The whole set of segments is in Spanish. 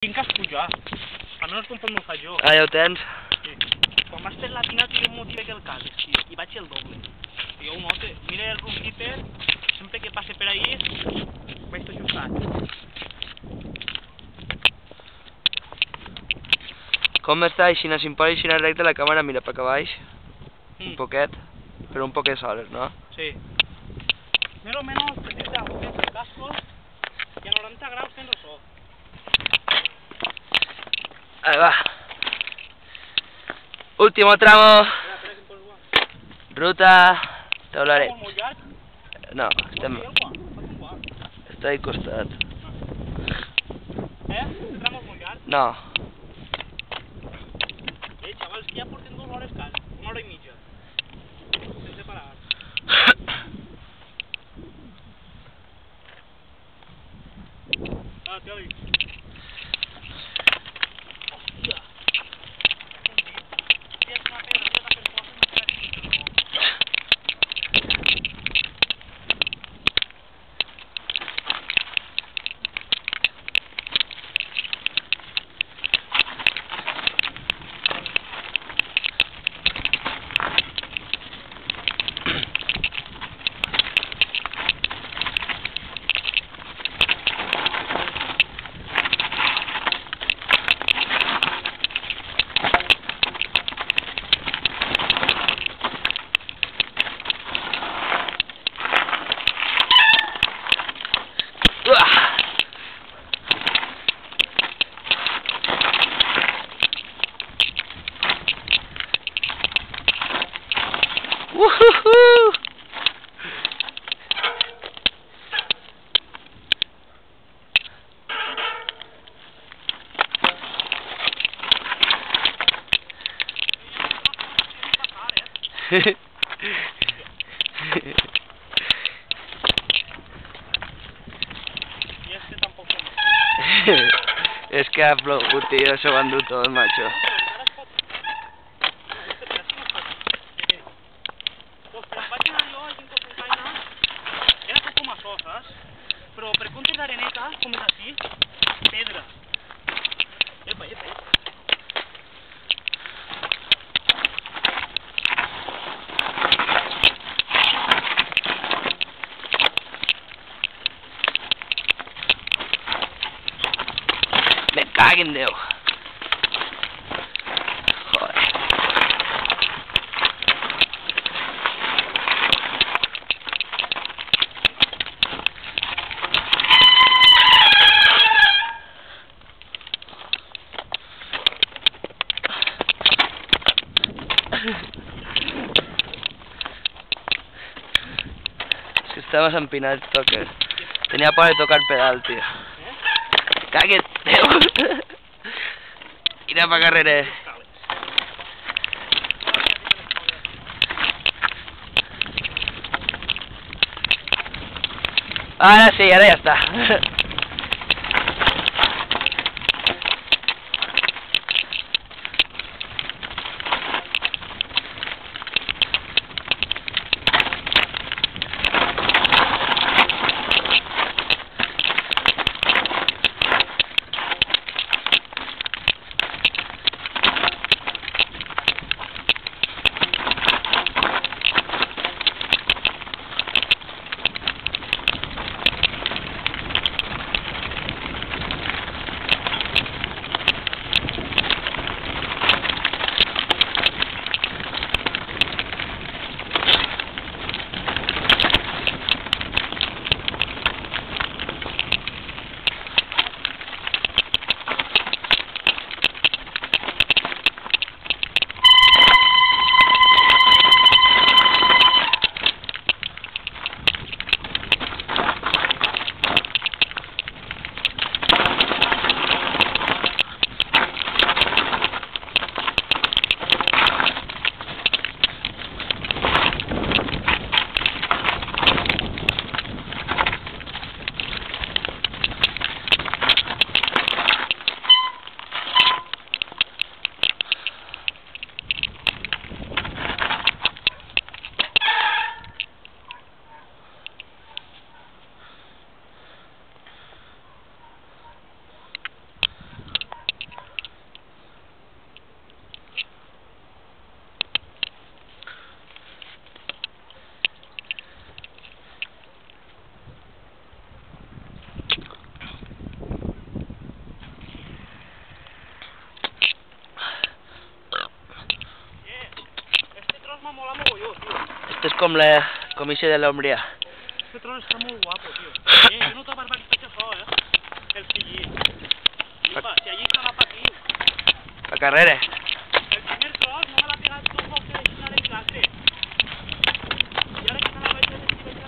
Tinc que pujar, almenys conforme ho faig jo. Ah, ja ho tens? Sí. Quan vaig fer la tina que jo em motivé que el cases, tio, i vaig el doble. I jo ho note, mira el roomkeeper, sempre que passe per ahí, vaig tot justat. Com està així, si em posa així recte la càmera, mira per aquí baix, un poquet, però un poquet soles, no? Sí. Més o menys, tens el casco i a 90 graus tens el sol. Ahí va. Último tramo. Ruta. Te hablaré. No, estoy costat. El tramo és molt llarg? No. Xavals, que ja portem 2 hores quasi, 1 hora i mitja. Sense parar. Ah, Teli. Y este tampoco no. Es que ha plogut, tío, se ho han dut tot, macho. Era tot com això, saps? Però per comptes d'areneta, com és així, pedra. Epa, epa, epa. Me cago en Déu. Joder. Es que estabas empinado el toque. Tenía por de tocar pedal, tío. Caguet, Déu. Mira pa carrera. Ahora sí, ahora ya está. Esto es como la Comisión de la Hombría. Este tron està molt guapo, tio. Jo no t'ho barbaritat això, El CG. Flipa, si allí estava patiu. La carrera. El primer tron no me l'ha pegat dos voltes en classe. I ara que se la vaig a descobrir.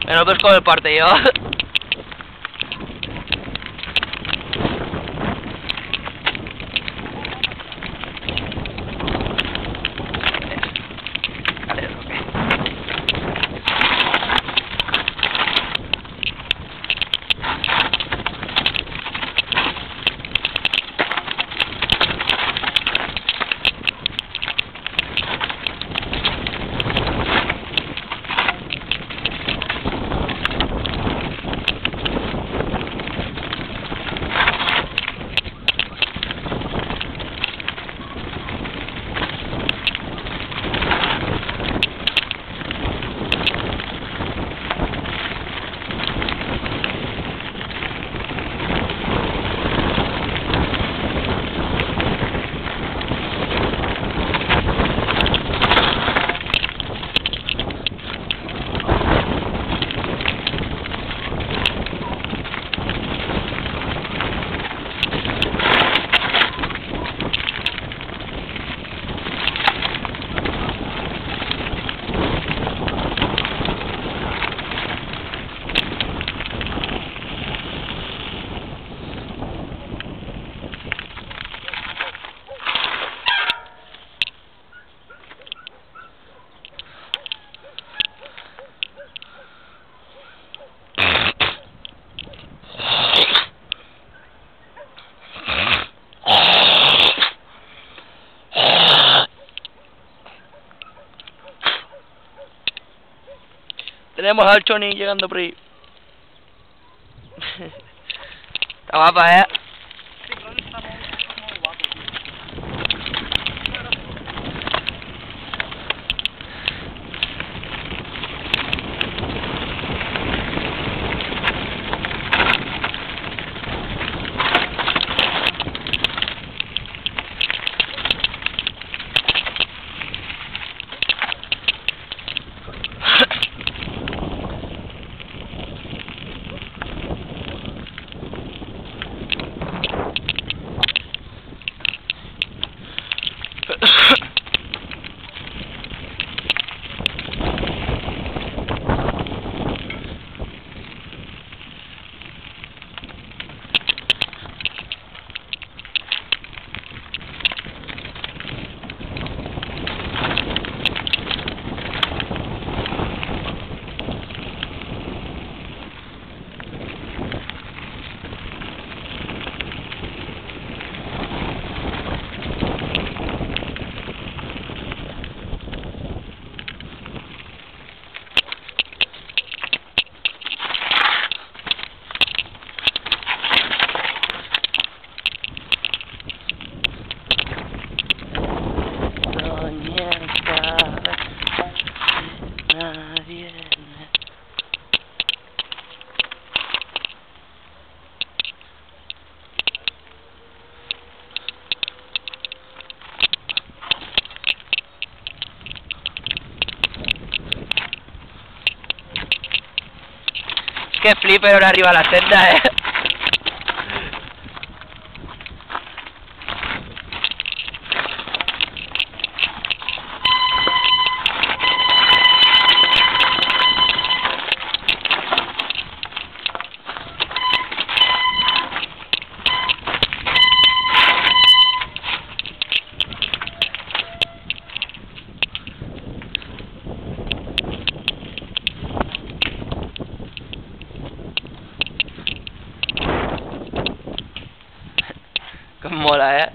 Bueno, pues con el partido. Tenemos al Choni llegando por ahí. Está guapa, Este tron està molt guapo, tio. Que flipper ahora arriba la senda, Como mola,